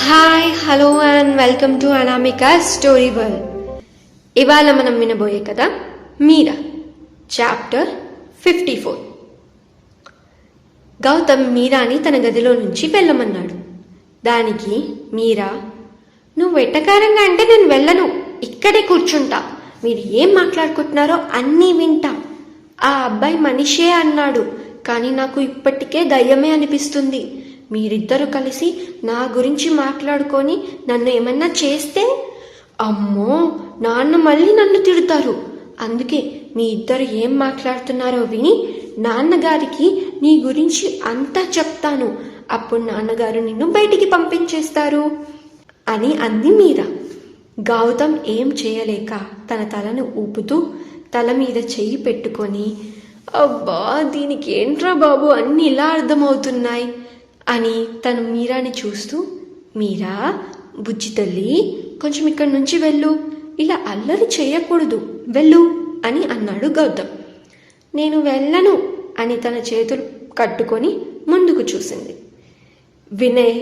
Hi hello and welcome to Anamika story world. ఇవాళ మనం వినబోయే కథ మీరా, చాప్టర్ 54. గౌతమ్ మీరాని తన గదిలో నుంచి వెళ్ళమన్నాడు. దానికి మీరా, నువ్వు వెట్టకారంగా అంటే నేను వెళ్ళను, ఇక్కడే కూర్చుంటా, మీరు ఏం మాట్లాడుకుంటున్నారో అన్నీ వింటా. ఆ అబ్బాయి మనిషే అన్నాడు, కానీ నాకు ఇప్పటికే దయ్యమే అనిపిస్తుంది. మీరిద్దరూ కలిసి నా గురించి మాట్లాడుకొని నన్ను ఏమన్నా చేస్తే అమ్మో, నాన్న మళ్ళీ నన్ను తిడతారు. అందుకే మీ ఇద్దరు ఏం మాట్లాడుతున్నారో విని నాన్నగారికి నీ గురించి అంతా చెప్తాను. అప్పుడు నాన్నగారు నిన్ను బయటికి పంపించేస్తారు అని అంది మీరా. గౌతమ్ ఏం చేయలేక తన తలను ఊపుతూ తల మీద చెయ్యి పెట్టుకొని, అబ్బా దీనికి ఏంట్రా బాబు అన్నీ ఇలా అర్థమవుతున్నాయి అని తను మీరాని చూస్తూ, మీరా బుజ్జి తల్లి, కొంచెం ఇక్కడి నుంచి వెళ్ళు, ఇలా అల్లరి చేయకూడదు, వెళ్ళు అని అన్నాడు గౌతమ్. నేను వెళ్ళను అని తన చేతులు కట్టుకొని ముందుకు చూసింది. వినయ్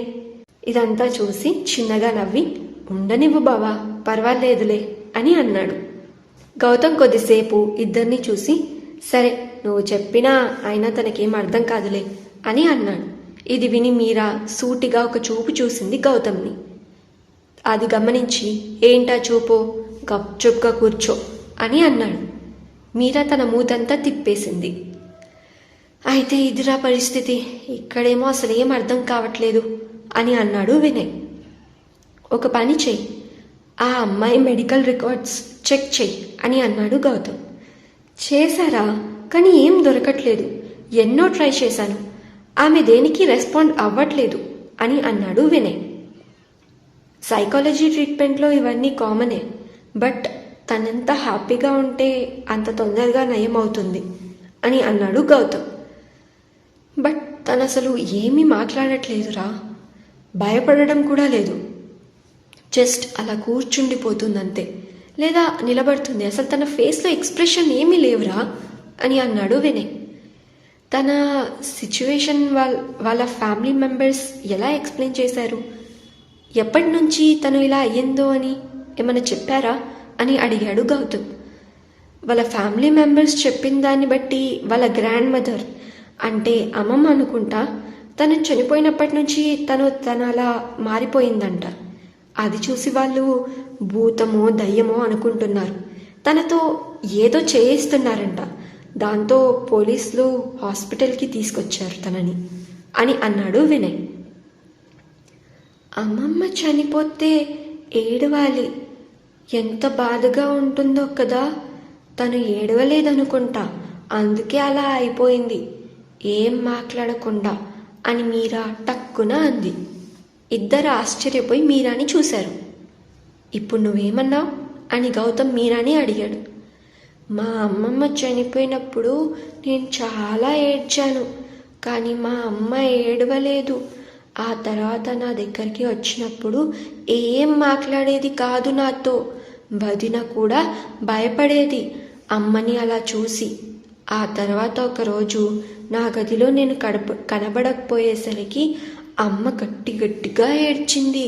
ఇదంతా చూసి చిన్నగా నవ్వి, ఉండనివ్వు బావా, పర్వాలేదులే అని అన్నాడు. గౌతమ్ కొద్దిసేపు ఇద్దరిని చూసి, సరే నువ్వు చెప్పినా అయినా తనకేం అర్థం కాదులే అని అన్నాడు. ఇది విని మీరా సూటిగా ఒక చూపు చూసింది గౌతమ్ని. అది గమనించి, ఏంటా చూపు, గప్చుప్గా కూర్చో అని అన్నాడు. మీరా తన మూతంతా తిప్పేసింది. అయితే ఇదిరా పరిస్థితి, ఇక్కడేమో అసలు ఏం అర్థం కావట్లేదు అని అన్నాడు వినయ్. ఒక పని చెయ్యి, ఆ అమ్మాయి మెడికల్ రికార్డ్స్ చెక్ చెయ్యి అని అన్నాడు గౌతమ్. చేశారా, కానీ ఏం దొరకట్లేదు, ఎన్నో ట్రై చేశాను, ఆమె దేనికి రెస్పాండ్ అవ్వట్లేదు అని అన్నాడు వినయ్. సైకాలజీ ట్రీట్మెంట్లో ఇవన్నీ కామనే, బట్ తనంత హ్యాపీగా ఉంటే అంత తొందరగా నయం అవుతుంది అని అన్నాడు గౌతమ్. బట్ తను అసలు ఏమీ మాట్లాడట్లేదురా, భయపడడం కూడా లేదు, జస్ట్ అలా కూర్చుండిపోతుందంతే, లేదా నిలబడుతుంది, అసలు తన ఫేస్లో ఎక్స్ప్రెషన్ ఏమీ లేవురా అని అన్నాడు వినయ్. తన సిచ్యువేషన్ వాళ్ళ ఫ్యామిలీ మెంబర్స్ ఎలా ఎక్స్ప్లెయిన్ చేశారు, ఎప్పటి నుంచి తను ఇలా అయ్యిందో అని ఏమైనా చెప్పారా అని అడిగాడు గౌతమ్. వాళ్ళ ఫ్యామిలీ మెంబర్స్ చెప్పిన దాన్ని బట్టి వాళ్ళ గ్రాండ్ మదర్ అంటే అమ్మమ్మ అనుకుంటా, తను చనిపోయినప్పటి నుంచి తను అలా మారిపోయిందంట. అది చూసి వాళ్ళు భూతమో దయ్యమో అనుకుంటున్నారు, తనతో ఏదో చేయిస్తున్నారంట, దాంతో పోలీసులు హాస్పిటల్కి తీసుకొచ్చారు తనని అని అన్నాడు వినయ్. అమ్మమ్మ చనిపోతే ఏడవాలి, ఎంత బాధగా ఉంటుందో కదా, తను ఏడవలేదనుకుంటా, అందుకే అలా అయిపోయింది, ఏం మాట్లాడకుండా అని మీరా టక్కున అంది. ఇద్దరు ఆశ్చర్యపోయి మీరాని చూశారు. ఇప్పుడు నువ్వేమన్నావు అని గౌతమ్ మీరాని అడిగాడు. మా అమ్మమ్మ చనిపోయినప్పుడు నేను చాలా ఏడ్చాను, కానీ మా అమ్మ ఏడవలేదు. ఆ తర్వాత నా దగ్గరికి వచ్చినప్పుడు ఏం మాట్లాడేది కాదు నాతో, వదిన కూడా భయపడేది అమ్మని అలా చూసి. ఆ తర్వాత ఒకరోజు నా గదిలో నేను కనబడకపోయేసరికి అమ్మ గట్టిగా ఏడ్చింది.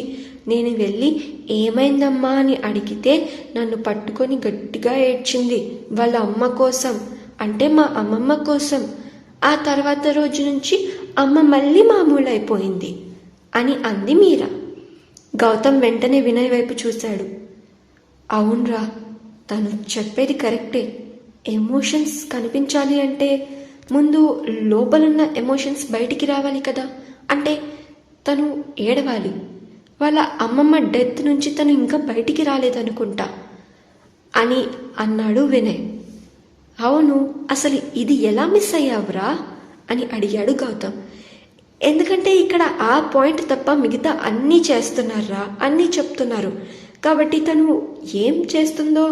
నేను వెళ్ళి ఏమైందమ్మా అని అడిగితే నన్ను పట్టుకొని గట్టిగా ఏడ్చింది, వాళ్ళ అమ్మ కోసం, అంటే మా అమ్మమ్మ కోసం. ఆ తర్వాత రోజు నుంచి అమ్మ మళ్ళీ మామూలు అయిపోయింది అని అంది మీరా. గౌతమ్ వెంటనే వినయ్ వైపు చూశాడు. అవునరా, తను చెప్పేది కరెక్టే, ఎమోషన్స్ కనిపించాలి అంటే ముందు లోపలున్న ఎమోషన్స్ బయటికి రావాలి కదా, అంటే తను ఏడవాలి. వాళ్ళ అమ్మమ్మ డెత్ నుంచి తను ఇంకా బయటికి రాలేదనుకుంటా అని అన్నాడు వినయ్. అవును, అసలు ఇది ఎలా మిస్ అయ్యావురా అని అడిగాడు గౌతమ్. ఎందుకంటే ఇక్కడ ఆ పాయింట్ తప్ప మిగతా అన్నీ చేస్తున్నారా, అన్నీ చెప్తున్నారు కాబట్టి తను ఏం చేస్తుందో,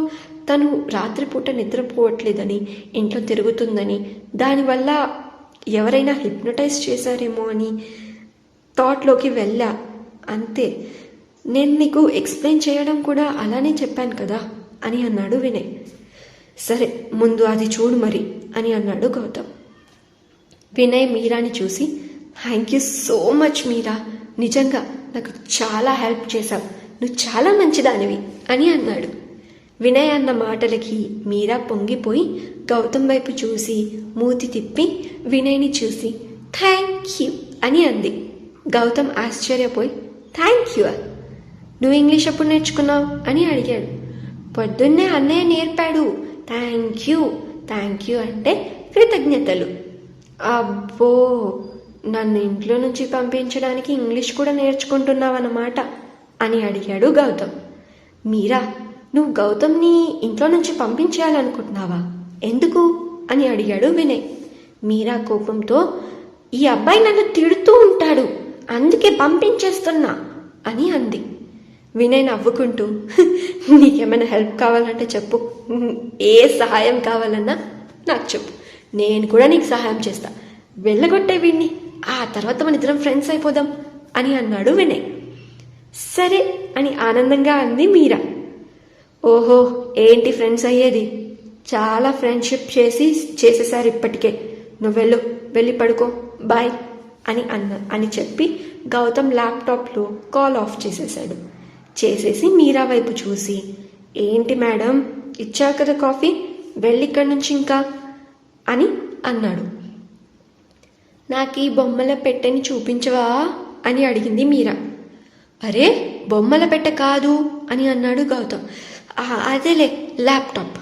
తను రాత్రిపూట నిద్రపోవట్లేదని, ఇంట్లో తిరుగుతుందని, దానివల్ల ఎవరైనా హిప్నటైజ్ చేశారేమో అని థాట్లోకి వెళ్ళా, అంతే. నేను నీకు ఎక్స్ప్లెయిన్ చేయడం కూడా అలానే చెప్పాను కదా అని అన్నాడు వినయ్. సరే ముందు అది చూడు మరి అని అన్నాడు గౌతమ్. వినయ్ మీరాని చూసి, థ్యాంక్ యూ సో మచ్ మీరా, నిజంగా నాకు చాలా హెల్ప్ చేశావు, నువ్వు చాలా మంచిదానివి అని అన్నాడు. వినయ్ అన్న మాటలకి మీరా పొంగిపోయి గౌతమ్ వైపు చూసి మూతి తిప్పి వినయ్ని చూసి థ్యాంక్ యూ అని అంది. గౌతమ్ ఆశ్చర్యపోయి థ్యాంక్ యూ, నువ్వు ఇంగ్లీష్ ఎప్పుడు నేర్చుకున్నావు అని అడిగాడు. పొద్దున్నే అన్నయ్య నేర్పాడు. థ్యాంక్ యూ అంటే కృతజ్ఞతలు. అబ్బో, నన్ను ఇంట్లో నుంచి పంపించడానికి ఇంగ్లీష్ కూడా నేర్చుకుంటున్నావన్నమాట అని అడిగాడు గౌతమ్. మీరా, నువ్వు గౌతమ్ని ఇంట్లో నుంచి పంపించేయాలనుకుంటున్నావా? ఎందుకు అని అడిగాడు వినయ్. మీరా కోపంతో ఈ అబ్బాయి నన్ను తిడుతూ ఉంటాడు, అందుకే పంపించేస్తున్నా అని అంది. వినయ్ నవ్వుకుంటూ నీకేమైనా హెల్ప్ కావాలంటే చెప్పు, ఏ సహాయం కావాలన్నా నాకు చెప్పు, నేను కూడా నీకు సహాయం చేస్తా, వెళ్ళగొట్టే వీడిని, ఆ తర్వాత మన ఇద్దరం ఫ్రెండ్స్ అయిపోదాం అని అన్నాడు వినయ్. సరే అని ఆనందంగా అంది మీరా. ఓహో, ఏంటి ఫ్రెండ్స్ అయ్యేది, చాలా ఫ్రెండ్షిప్ చేసేసారు ఇప్పటికే, నువ్వు వెళ్ళి పడుకో, బాయ్ అని చెప్పి గౌతమ్ ల్యాప్టాప్లో కాల్ ఆఫ్ చేసేసి మీరా వైపు చూసి ఏంటి మేడం, ఇచ్చావు కదా కాఫీ, వెళ్ళిక్కడి నుంచి ఇంకా అని అన్నాడు. నాకు ఈ బొమ్మల పెట్టెని చూపించవా అని అడిగింది మీరా. అరే, బొమ్మల పెట్టె కాదు అని అన్నాడు గౌతమ్. అదేలే ల్యాప్టాప్,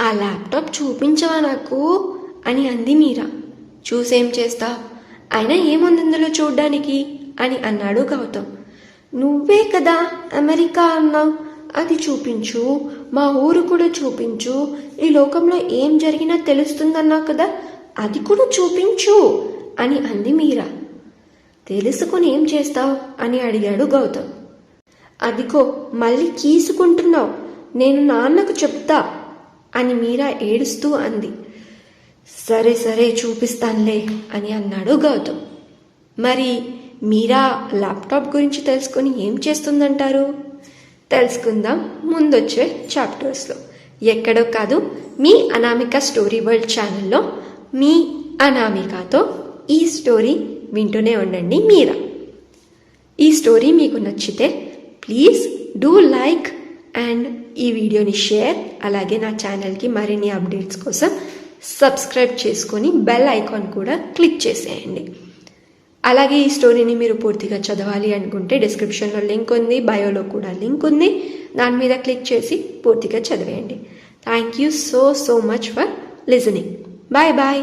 ఆ ల్యాప్టాప్ చూపించవా నాకు అని అంది మీరా. చూసేం చేస్తా, అయినా ఏముంది అందులో చూడ్డానికి అని అన్నాడు గౌతమ్. నువ్వే కదా అమెరికా అన్నావు, అది చూపించు, మా ఊరు కూడా చూపించు, ఈ లోకంలో ఏం జరిగినా తెలుస్తుందన్నావు కదా, అది కూడా చూపించు అని అంది మీరా. తెలుసుకుని ఏం చేస్తావు అని అడిగాడు గౌతమ్. అదిగో మళ్ళీ కీసుకుంటున్నావు, నేను నాన్నకు చెప్తా అని మీరా ఏడుస్తూ అంది. సరే చూపిస్తానులే అని అన్నాడు గౌతమ్. మరి మీరా ల్యాప్టాప్ గురించి తెలుసుకొని ఏం చేస్తుందంటారు? తెలుసుకుందాం ముందొచ్చే చాప్టర్స్లో. ఎక్కడో కాదు, మీ అనామిక స్టోరీ వరల్డ్ ఛానల్లో మీ అనామికతో ఈ స్టోరీ వింటూనే ఉండండి మీరా. ఈ స్టోరీ మీకు నచ్చితే ప్లీజ్ డూ లైక్ అండ్ ఈ వీడియోని షేర్, అలాగే నా ఛానల్కి మరిన్ని అప్డేట్స్ కోసం సబ్స్క్రైబ్ చేసుకొని బెల్ ఐకాన్ కూడా క్లిక్ చేసేయండి. అలాగే ఈ స్టోరీని మీరు పూర్తిగా చదవాలి అనుకుంటే డిస్క్రిప్షన్లో లింక్ ఉంది, బయోలో కూడా లింక్ ఉంది, దాని మీద క్లిక్ చేసి పూర్తిగా చదివేయండి. Thank you so much for listening. Bye bye.